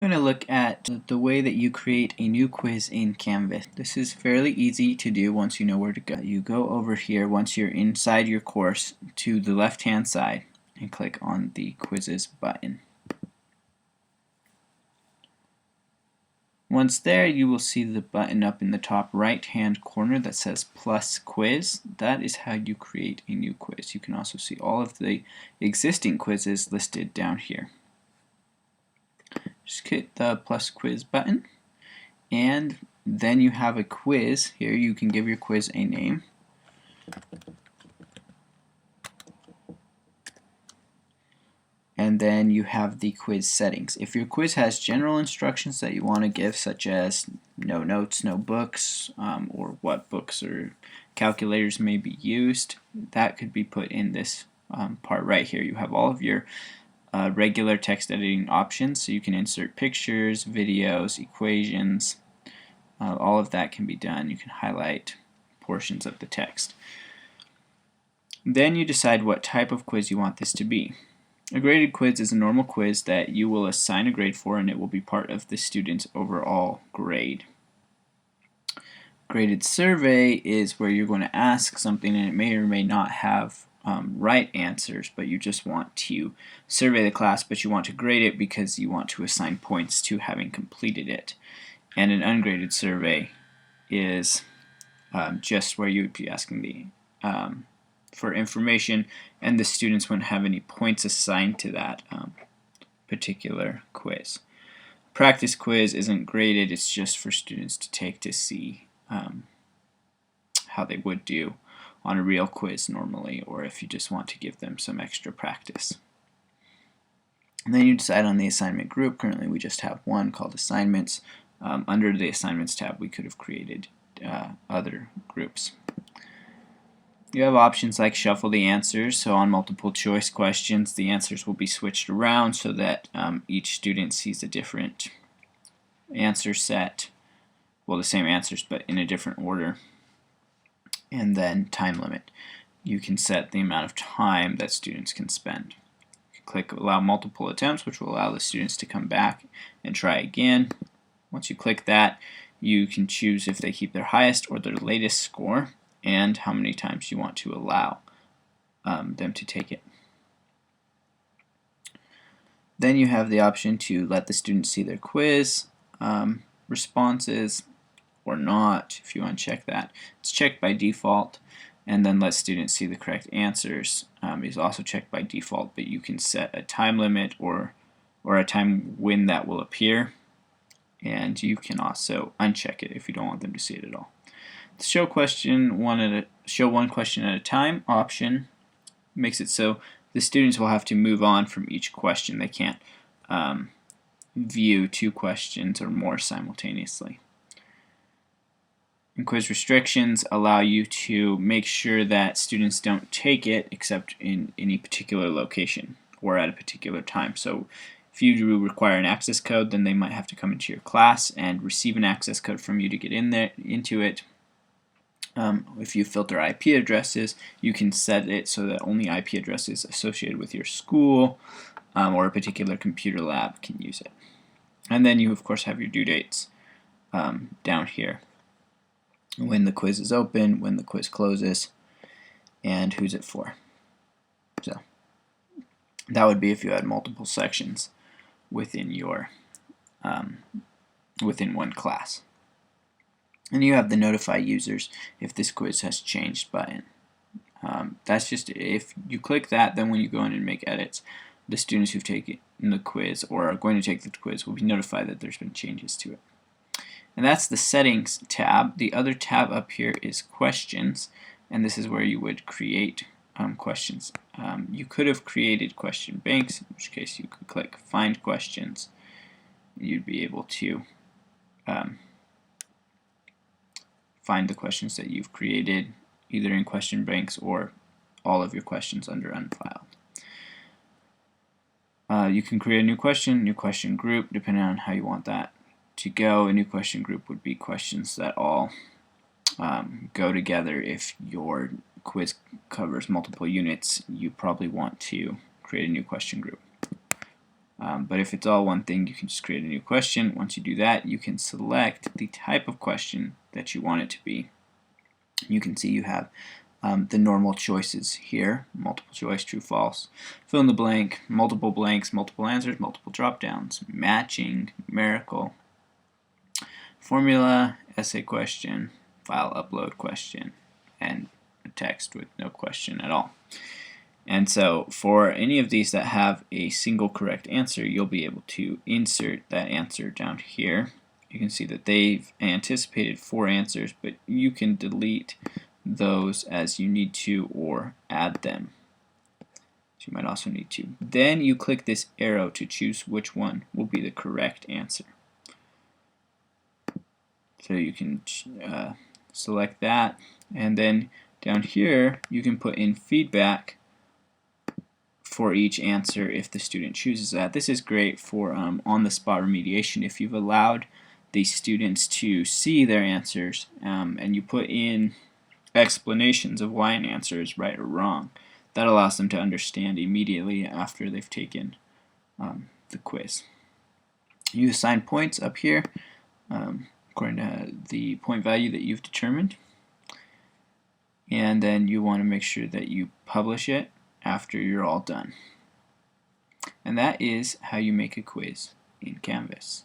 I'm going to look at the way that you create a new quiz in Canvas. This is fairly easy to do once you know where to go. You go over here once you're inside your course to the left hand side and click on the quizzes button. Once there, you will see the button up in the top right hand corner that says plus quiz. That is how you create a new quiz. You can also see all of the existing quizzes listed down here. Just hit the plus quiz button, and then you have a quiz here. You can give your quiz a name. And then you have the quiz settings. If your quiz has general instructions that you want to give, such as no notes, no books, or what books or calculators may be used, that could be put in this part right here. You have all of your regular text editing options, so you can insert pictures, videos, equations. All of that can be done. You can highlight portions of the text. Then you decide what type of quiz you want this to be. A graded quiz is a normal quiz that you will assign a grade for, and it will be part of the student's overall grade. Graded survey is where you're going to ask something and it may or may not have right answers, but you just want to survey the class, but you want to grade it because you want to assign points to having completed it. And an ungraded survey is just where you would be asking the for information, and the students wouldn't have any points assigned to that particular quiz. Practice quiz isn't graded, it's just for students to take to see how they would do on a real quiz normally, or if you just want to give them some extra practice. And then you decide on the assignment group. Currently we just have one called assignments. Under the assignments tab we could have created other groups. You have options like shuffle the answers, so on multiple choice questions the answers will be switched around so that each student sees a different answer set, well, the same answers but in a different order. And then time limit. You can set the amount of time that students can spend. You can click allow multiple attempts, which will allow the students to come back and try again. Once you click that, you can choose if they keep their highest or their latest score, and how many times you want to allow them to take it. Then you have the option to let the students see their quiz responses or not. If you uncheck that, it's checked by default, and then let students see the correct answers is also checked by default, but you can set a time limit or a time when that will appear, and you can also uncheck it if you don't want them to see it at all. The show one question at a time option makes it so the students will have to move on from each question. They can't view two questions or more simultaneously. And quiz restrictions allow you to make sure that students don't take it except in any particular location or at a particular time. So if you do require an access code, then they might have to come into your class and receive an access code from you to get into it. If you filter IP addresses, you can set it so that only IP addresses associated with your school or a particular computer lab can use it. And then you of course have your due dates down here. When the quiz is open, when the quiz closes, and who's it for. So that would be if you had multiple sections within your within one class. And you have the notify users if this quiz has changed button. That's just if you click that, then when you go in and make edits, the students who've taken the quiz or are going to take the quiz will be notified that there's been changes to it. And that's the settings tab. The other tab up here is questions, and this is where you would create questions. You could have created question banks, in which case you could click find questions. You'd be able to find the questions that you've created either in question banks or all of your questions under unfiled. You can create a new question group, depending on how you want that to go. A new question group would be questions that all go together. If your quiz covers multiple units, you probably want to create a new question group. But if it's all one thing, you can just create a new question. Once you do that, you can select the type of question that you want it to be. You can see you have the normal choices here: multiple choice, true, false, fill in the blank, multiple blanks, multiple answers, multiple drop downs, matching, numerical, formula, essay question, file upload question, and a text with no question at all. And so for any of these that have a single correct answer, you'll be able to insert that answer down here. You can see that they've anticipated 4 answers, but you can delete those as you need to or add them. So you might also need to. Then you click this arrow to choose which one will be the correct answer. So you can select that, and then down here you can put in feedback for each answer if the student chooses that. This is great for on-the-spot remediation. If you've allowed the students to see their answers and you put in explanations of why an answer is right or wrong, that allows them to understand immediately after they've taken the quiz. You assign points up here according to the point value that you've determined, and then you want to make sure that you publish it after you're all done. And that is how you make a quiz in Canvas.